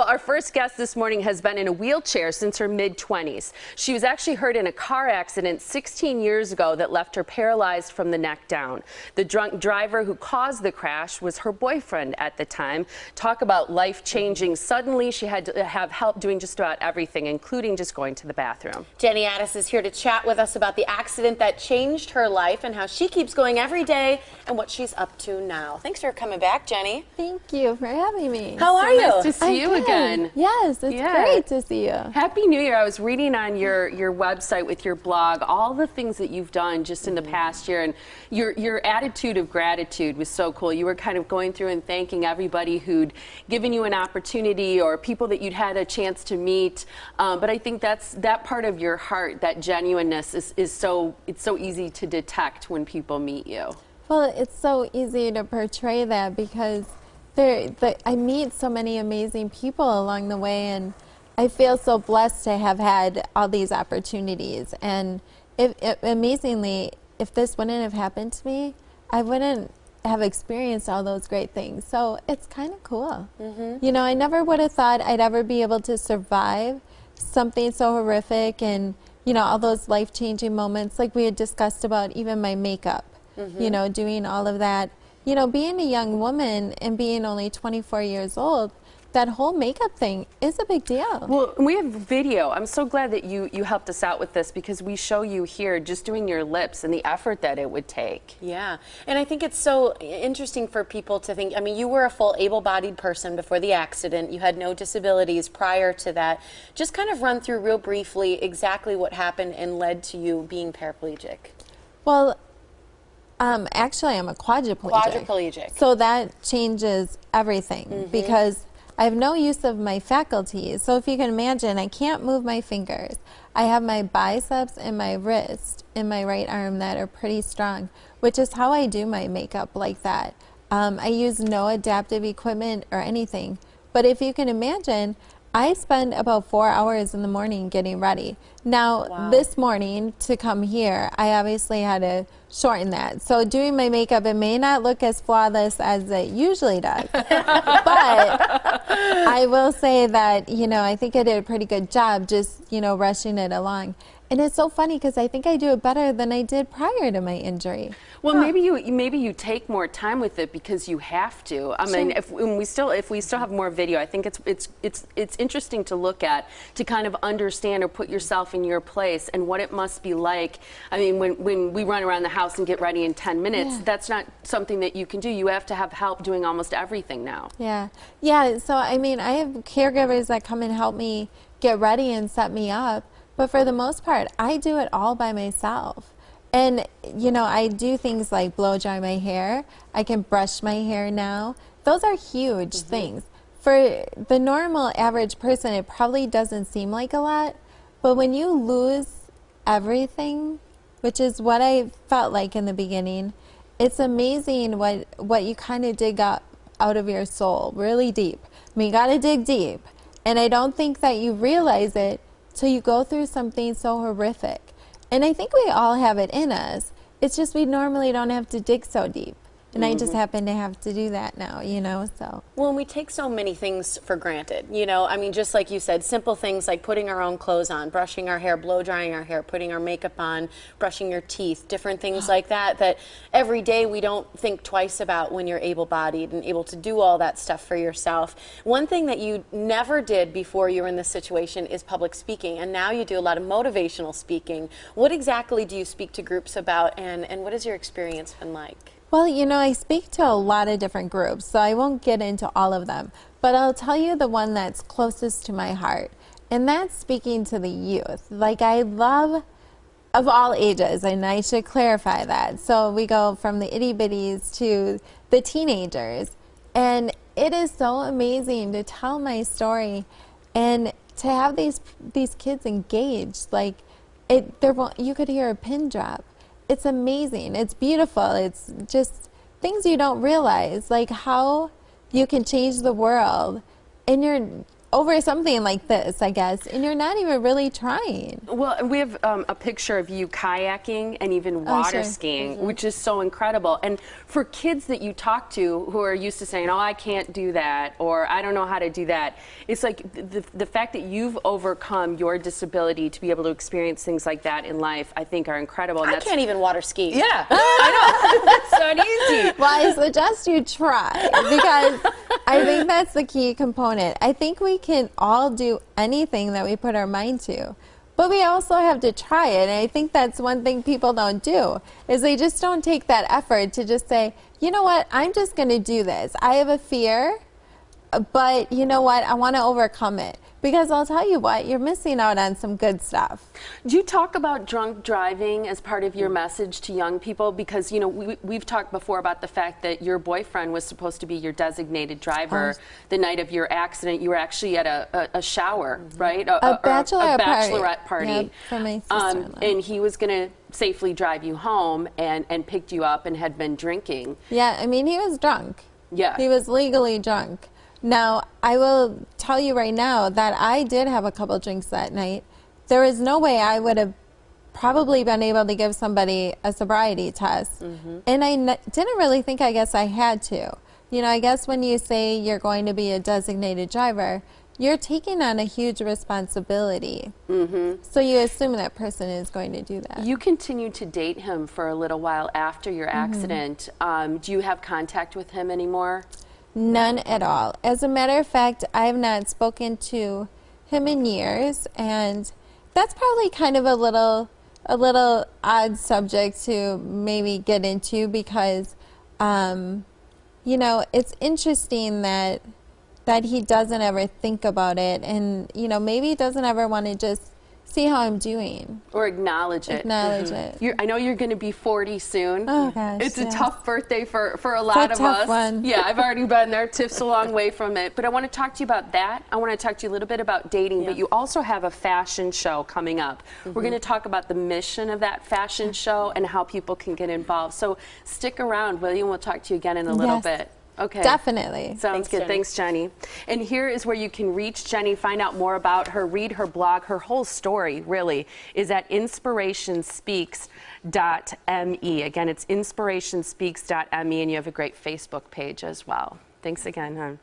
Well, our first guest this morning has been in a wheelchair since her mid-20s. She was actually hurt in a car accident 16 years ago that left her paralyzed from the neck down. The drunk driver who caused the crash was her boyfriend at the time. Talk about life-changing. Suddenly, she had to have help doing just about everything, including just going to the bathroom. Jenny Addis is here to chat with us about the accident that changed her life and how she keeps going every day and what she's up to now. Thanks for coming back, Jenny. Thank you for having me. How are you? Nice to see you again. Yes, it's great to see you. Happy New Year. I was reading on your website with your blog all the things that you've done just in the past year, and your attitude of gratitude was so cool. You were kind of going through and thanking everybody who'd given you an opportunity or people that you'd had a chance to meet. But I think that part of your heart, that genuineness, it's so easy to detect when people meet you. Well, it's so easy to portray that because I meet so many amazing people along the way, and I feel so blessed to have had all these opportunities. And amazingly, if this wouldn't have happened to me, I wouldn't have experienced all those great things. So it's kind of cool. You know, I never would have thought I'd ever be able to survive something so horrific and, you know, all those life-changing moments like we had discussed about, even my makeup, you know, doing all of that. You know, being a young woman and being only 24 years old, that whole makeup thing is a big deal. Well, we have video. I'm so glad that you helped us out with this because we show you here just doing your lips and the effort that it would take. Yeah, and I think it's so interesting for people to think, I mean, you were a full able-bodied person before the accident. You had no disabilities prior to that. Just kind of run through real briefly exactly what happened and led to you being paraplegic. Well, actually, I'm a quadriplegic. So that changes everything because I have no use of my faculties. So if you can imagine, I can't move my fingers. I have my biceps and my wrist in my right arm that are pretty strong, which is how I do my makeup like that. I use no adaptive equipment or anything. But if you can imagine, I spend about 4 hours in the morning getting ready. Now, this morning to come here, I obviously had to shorten that. So doing my makeup, it may not look as flawless as it usually does. But I will say that, you know, I think I did a pretty good job just, you know, rushing it along. And it's so funny because I think I do it better than I did prior to my injury. Well, maybe you take more time with it because you have to. I mean, if we still have more video, I think it's interesting to look at, to kind of understand or put yourself in your place and what it must be like. I mean, when we run around the house and get ready in 10 minutes, that's not something that you can do. You have to have help doing almost everything now. Yeah. So I mean, I have caregivers that come and help me get ready and set me up. But for the most part, I do it all by myself. And, you know, I do things like blow dry my hair. I can brush my hair now. Those are huge things. For the normal average person, it probably doesn't seem like a lot. But when you lose everything, which is what I felt like in the beginning, it's amazing what you kind of dig up out of your soul, really deep. I mean, you got to dig deep. And I don't think that you realize it till you go through something so horrific. And I think we all have it in us. It's just we normally don't have to dig so deep. And I just happen to have to do that now, you know, so. Well, and we take so many things for granted, you know. I mean, just like you said, simple things like putting our own clothes on, brushing our hair, blow drying our hair, putting our makeup on, brushing your teeth, different things like that, that every day we don't think twice about when you're able-bodied and able to do all that stuff for yourself. One thing that you never did before you were in this situation is public speaking, and now you do a lot of motivational speaking. What exactly do you speak to groups about, and what has your experience been like? Well, you know, I speak to a lot of different groups, so I won't get into all of them. But I'll tell you the one that's closest to my heart, and that's speaking to the youth. Like, I love, of all ages, and I should clarify that. So we go from the itty-bitties to the teenagers. And it is so amazing to tell my story and to have these kids engaged. Like, you could hear a pin drop. It's amazing. It's beautiful. It's just things you don't realize, like how you can change the world. And over something like this, I guess, and you're not even really trying. Well, and we have a picture of you kayaking and even water skiing, which is so incredible. And for kids that you talk to who are used to saying, oh, I can't do that, or I don't know how to do that, it's like the fact that you've overcome your disability to be able to experience things like that in life, I think are incredible. And I can't even water ski. Yeah, I know. That's not easy. Well, I suggest you try, because I think that's the key component. I think we can all do anything that we put our mind to, but we also have to try it. And I think that's one thing people don't do, is they just don't take that effort to just say, you know what, I'm just going to do this. I have a fear, but you know what, I want to overcome it. Because I'll tell you what, you're missing out on some good stuff. Do you talk about drunk driving as part of your message to young people? Because, you know, we've talked before about the fact that your boyfriend was supposed to be your designated driver the night of your accident. You were actually at a shower, right? A bachelorette party. Yeah, for my sister-in-law. And he was going to safely drive you home and picked you up and had been drinking. Yeah, I mean, he was drunk. Yeah. He was legally drunk. Now, I will tell you right now that I did have a couple drinks that night. There is no way I would have probably been able to give somebody a sobriety test. And I didn't really think, I guess, I had to. You know, I guess when you say you're going to be a designated driver, you're taking on a huge responsibility. So you assume that person is going to do that. You continued to date him for a little while after your accident. Do you have contact with him anymore? None at all. As a matter of fact, I have not spoken to him in years, and that's probably kind of a little odd subject to maybe get into, because you know, it's interesting that he doesn't ever think about it, and you know, maybe he doesn't ever want to just see how I'm doing. Or acknowledge it. Acknowledge it. I know you're going to be 40 soon. Oh, gosh. It's a yeah. tough birthday for a lot It's of a tough us. one. Yeah, I've already been there. Tiff's a long way from it. But I want to talk to you about that. I want to talk to you a little bit about dating, but you also have a fashion show coming up. We're going to talk about the mission of that fashion show and how people can get involved. So stick around, will you? And we'll talk to you again in a little bit. Okay. Definitely. Sounds good. Thanks, Jenny. And here is where you can reach Jenny, find out more about her, read her blog. Her whole story, really, is at inspirationspeaks.me. Again, it's inspirationspeaks.me, and you have a great Facebook page as well. Thanks again, hon.